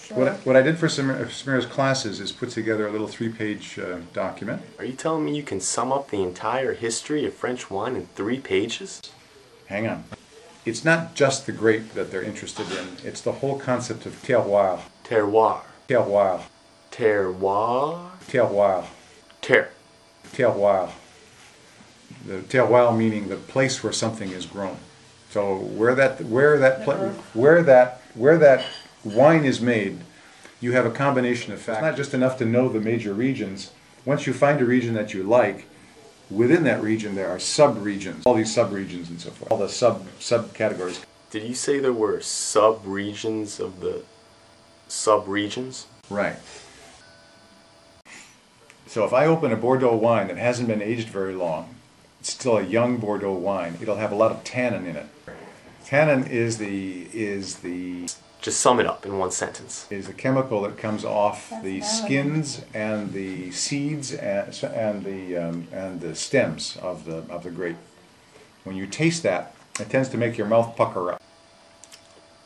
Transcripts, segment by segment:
Sure. What I did for Samira's classes is put together a little 3-page document. Are you telling me you can sum up the entire history of French wine in 3 pages? Hang on. It's not just the grape that they're interested in. It's the whole concept of terroir. Terroir. Terroir. Terroir. Terroir. Terroir. The terroir meaning the place where something is grown. So where that wine is made, you have a combination of factors. It's not just enough to know the major regions. Once you find a region that you like, within that region there are sub-regions, all these sub-regions and so forth, all the sub-categories. Did you say there were sub-regions of the sub-regions? Right. So if I open a Bordeaux wine that hasn't been aged very long, it's still a young Bordeaux wine, it'll have a lot of tannin in it. Tannin is the Just sum it up in one sentence. Is the chemical that comes off the skins and the seeds and the stems of the grape. When you taste that, it tends to make your mouth pucker up.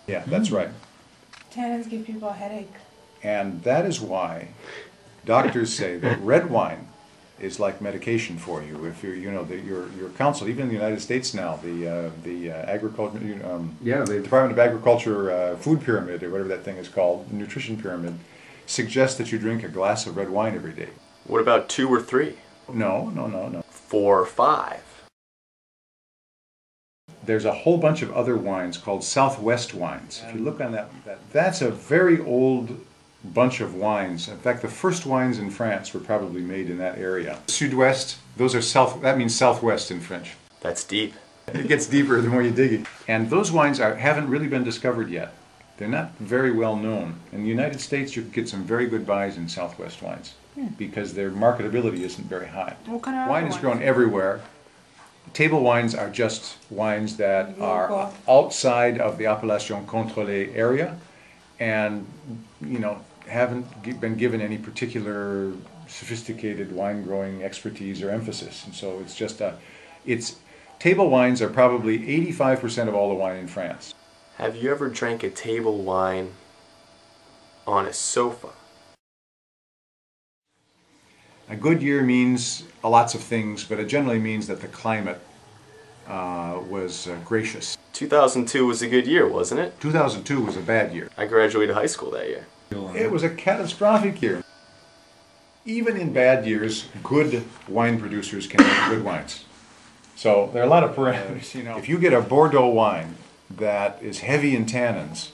Yeah, that's right. Tannins give people a headache. And that is why doctors say that red wine is like medication for you. If your council, even in the United States now, the agriculture, the Department of Agriculture food pyramid, or whatever that thing is called, nutrition pyramid, suggests that you drink a glass of red wine every day. What about 2 or 3? No. 4 or 5? There's a whole bunch of other wines called Southwest wines. If you look on that's a very old bunch of wines. In fact, the first wines in France were probably made in that area. Sud-Ouest, those are that means southwest in French. That's deep. It gets deeper the more you dig it. And those wines haven't really been discovered yet. They're not very well known. In the United States, you can get some very good buys in Southwest wines because their marketability isn't very high. What kind of wine is grown everywhere. Table wines are just wines that are outside of the Appellation Contrôlée area and, haven't been given any particular sophisticated wine growing expertise or emphasis. And so it's just table wines are probably 85% of all the wine in France. Have you ever drank a table wine on a sofa? A good year means lots of things, but it generally means that the climate was gracious. 2002 was a good year, wasn't it? 2002 was a bad year. I graduated high school that year. It was a catastrophic year. Even in bad years, good wine producers can make good wines. So there are a lot of parameters. If you get a Bordeaux wine that is heavy in tannins,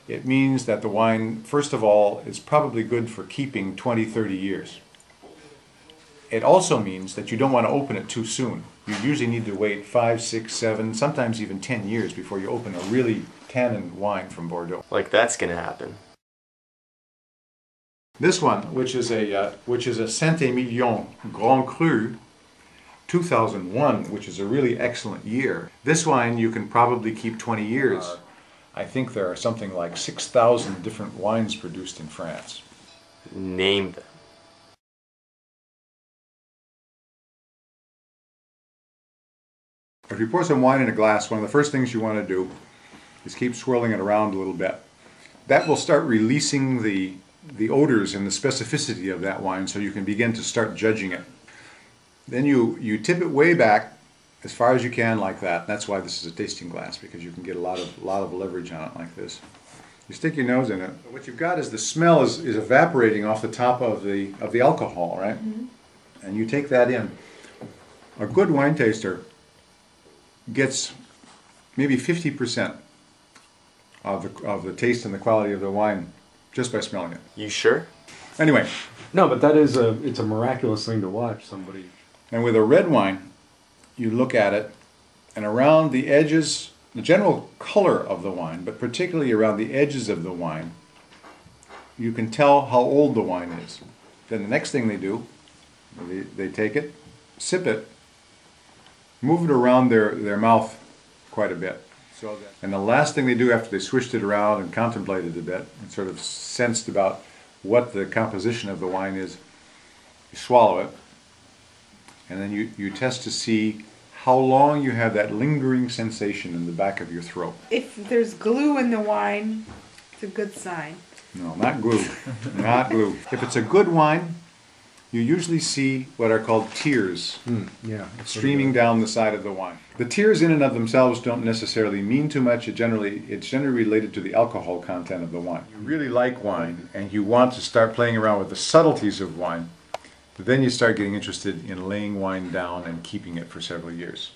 it means that the wine, first of all, is probably good for keeping 20, 30 years. It also means that you don't want to open it too soon. You usually need to wait 5, 6, 7, sometimes even 10 years before you open a really tannin wine from Bordeaux. Like that's going to happen. This one, which is a Saint-Émilion Grand Cru, 2001, which is a really excellent year. This wine you can probably keep 20 years. I think there are something like 6,000 different wines produced in France. Name them. If you pour some wine in a glass, one of the first things you want to do is keep swirling it around a little bit. That will start releasing the odors and the specificity of that wine so you can begin to start judging it. Then you tip it way back as far as you can like that. That's why this is a tasting glass, because you can get a lot of leverage on it like this. You stick your nose in it. What you've got is the smell is evaporating off the top of the alcohol, right? Mm-hmm. And you take that in. A good wine taster gets maybe 50% of the taste and the quality of the wine just by smelling it. You sure? Anyway. No, but it's a miraculous thing to watch somebody. And with a red wine, you look at it, and around the edges, the general color of the wine, but particularly around the edges of the wine, you can tell how old the wine is. Then the next thing they do, they take it, sip it, move it around their mouth quite a bit. And the last thing they do after they swished it around and contemplated a bit and sort of sensed about what the composition of the wine is, you swallow it, and then you test to see how long you have that lingering sensation in the back of your throat. If there's glue in the wine, it's a good sign. No, not glue. Not glue. If it's a good wine, you usually see what are called tears Yeah. streaming down the side of the wine. The tears in and of themselves don't necessarily mean too much. It's generally related to the alcohol content of the wine. You really like wine and you want to start playing around with the subtleties of wine, but then you start getting interested in laying wine down and keeping it for several years.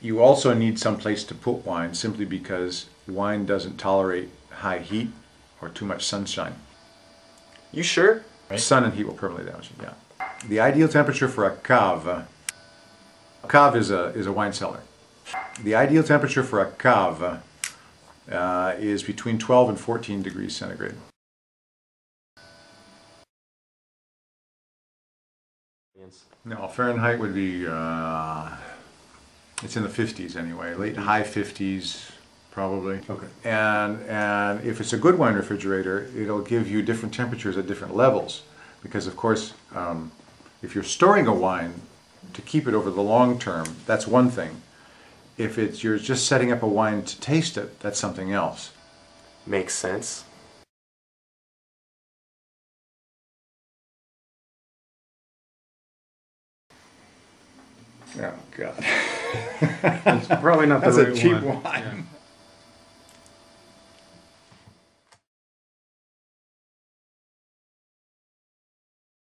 You also need some place to put wine simply because wine doesn't tolerate high heat or too much sunshine. You sure? Right. Sun and heat will permanently damage it, yeah. The ideal temperature for a cave is a wine cellar. The ideal temperature for a cave is between 12 and 14 degrees centigrade. No, Fahrenheit would be, it's in the 50s anyway, high 50s probably. Okay. And if it's a good wine refrigerator, it'll give you different temperatures at different levels. Because of course, if you're storing a wine to keep it over the long term, that's one thing. If you're just setting up a wine to taste it, that's something else. Makes sense. Oh God. It's probably not the That's a right cheap one. wine.